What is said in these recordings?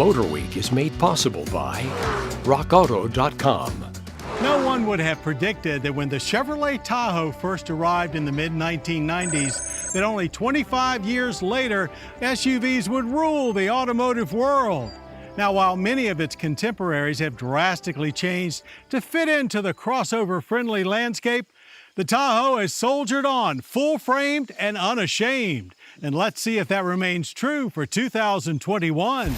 Motor Week is made possible by RockAuto.com. No one would have predicted that when the Chevrolet Tahoe first arrived in the mid-1990s, that only 25 years later, SUVs would rule the automotive world. Now, while many of its contemporaries have drastically changed to fit into the crossover-friendly landscape, the Tahoe has soldiered on, full-framed and unashamed. And let's see if that remains true for 2021.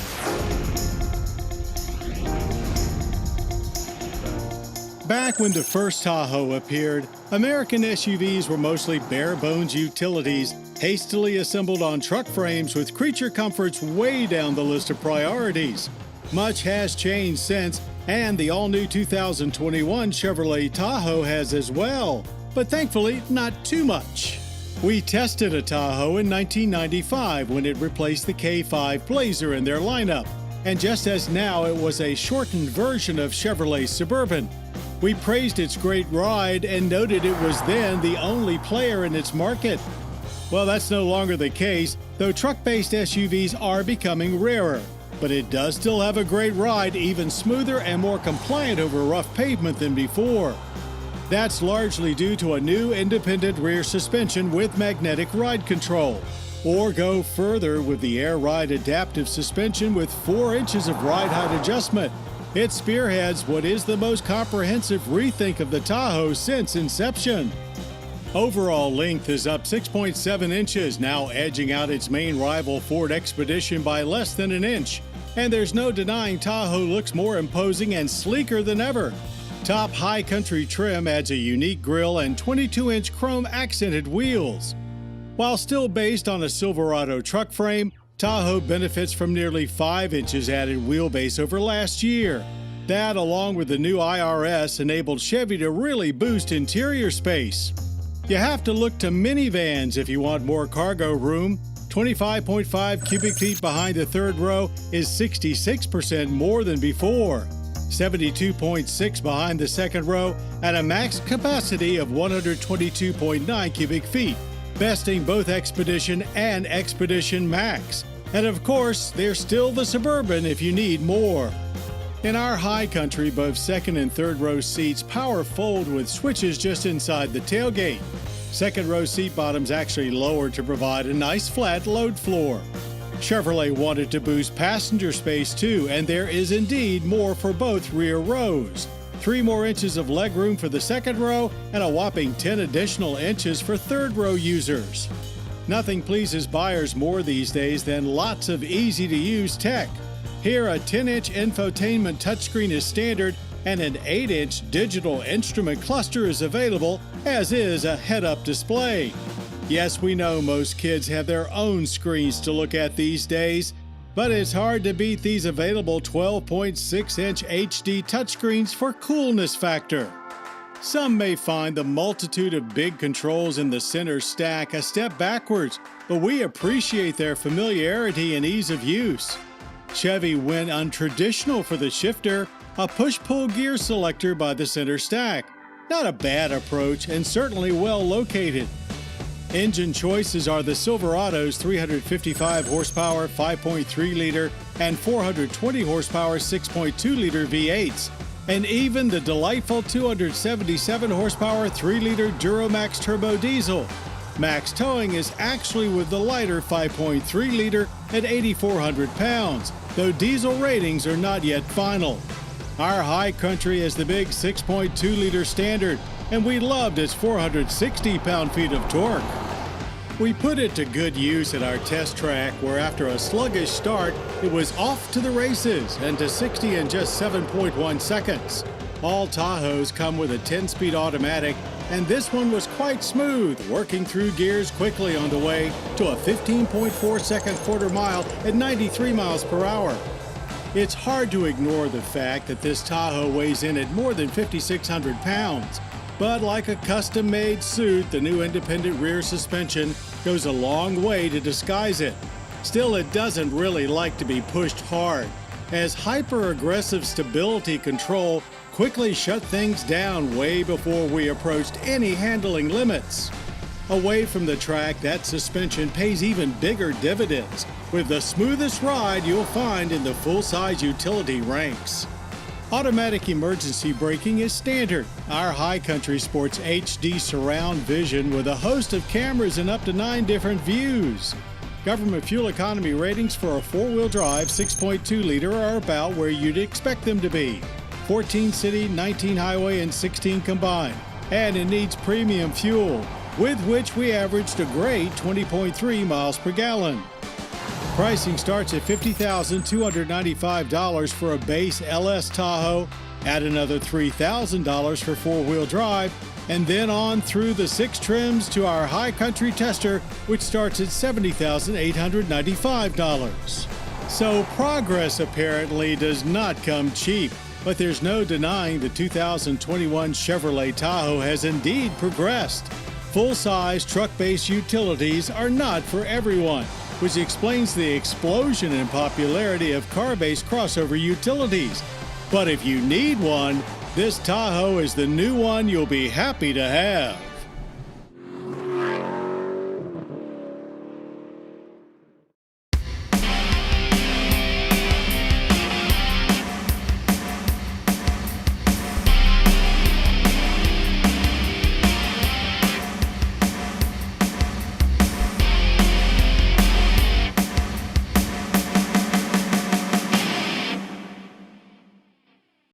Back when the first Tahoe appeared, American SUVs were mostly bare-bones utilities, hastily assembled on truck frames with creature comforts way down the list of priorities. Much has changed since, and the all-new 2021 Chevrolet Tahoe has as well. But thankfully, not too much. We tested a Tahoe in 1995 when it replaced the K5 Blazer in their lineup. And just as now, it was a shortened version of Chevrolet Suburban. We praised its great ride and noted it was then the only player in its market. Well, that's no longer the case, though truck-based SUVs are becoming rarer. But it does still have a great ride, even smoother and more compliant over rough pavement than before. That's largely due to a new independent rear suspension with magnetic ride control. Or go further with the Air Ride adaptive suspension with 4 inches of ride height adjustment. It spearheads what is the most comprehensive rethink of the Tahoe since inception. Overall length is up 6.7 inches, now edging out its main rival Ford Expedition by less than an inch. And there's no denying Tahoe looks more imposing and sleeker than ever. Top high country trim adds a unique grille and 22-inch chrome accented wheels. While still based on a Silverado truck frame, Tahoe benefits from nearly 5 inches added wheelbase over last year. That, along with the new IRS, enabled Chevy to really boost interior space. You have to look to minivans if you want more cargo room. 25.5 cubic feet behind the third row is 66% more than before. 72.6 behind the second row, and a max capacity of 122.9 cubic feet, besting both Expedition and Expedition Max. And of course, there's still the Suburban if you need more. In our high country, both second and third row seats power fold with switches just inside the tailgate. Second row seat bottoms actually lowered to provide a nice flat load floor. Chevrolet wanted to boost passenger space too, and there is indeed more for both rear rows. 3 more inches of legroom for the second row and a whopping 10 additional inches for third row users. Nothing pleases buyers more these days than lots of easy-to-use tech. Here, a 10-inch infotainment touchscreen is standard, and an 8-inch digital instrument cluster is available, as is a head-up display. Yes, we know most kids have their own screens to look at these days, but it's hard to beat these available 12.6-inch HD touchscreens for coolness factor. Some may find the multitude of big controls in the center stack a step backwards, but we appreciate their familiarity and ease of use. Chevy went untraditional for the shifter, a push-pull gear selector by the center stack. Not a bad approach and certainly well located. Engine choices are the Silverado's 355 horsepower 5.3-liter and 420 horsepower 6.2-liter V8s, and even the delightful 277 horsepower 3-liter Duramax turbo diesel. Max towing is actually with the lighter 5.3-liter at 8,400 pounds, though diesel ratings are not yet final. Our high country has the big 6.2-liter standard, and we loved its 460 pound-feet of torque. We put it to good use at our test track, where after a sluggish start, it was off to the races and to 60 in just 7.1 seconds. All Tahoes come with a 10-speed automatic, and this one was quite smooth, working through gears quickly on the way to a 15.4-second quarter mile at 93 miles per hour. It's hard to ignore the fact that this Tahoe weighs in at more than 5,600 pounds. But like a custom-made suit, the new independent rear suspension goes a long way to disguise it. Still, it doesn't really like to be pushed hard, as hyper-aggressive stability control quickly shut things down way before we approached any handling limits. Away from the track, that suspension pays even bigger dividends, with the smoothest ride you'll find in the full-size utility ranks. Automatic emergency braking is standard. Our High Country sports HD surround vision with a host of cameras and up to 9 different views. Government fuel economy ratings for a 4-wheel drive 6.2-liter are about where you'd expect them to be. 14 city, 19 highway, and 16 combined. And it needs premium fuel, with which we averaged a great 20.3 miles per gallon. Pricing starts at $50,295 for a base LS Tahoe, add another $3,000 for 4-wheel drive, and then on through the 6 trims to our High Country Tester, which starts at $70,895. So progress apparently does not come cheap. But there's no denying the 2021 Chevrolet Tahoe has indeed progressed. Full-size truck-based utilities are not for everyone, which explains the explosion in popularity of car-based crossover utilities. But if you need one, this Tahoe is the new one you'll be happy to have.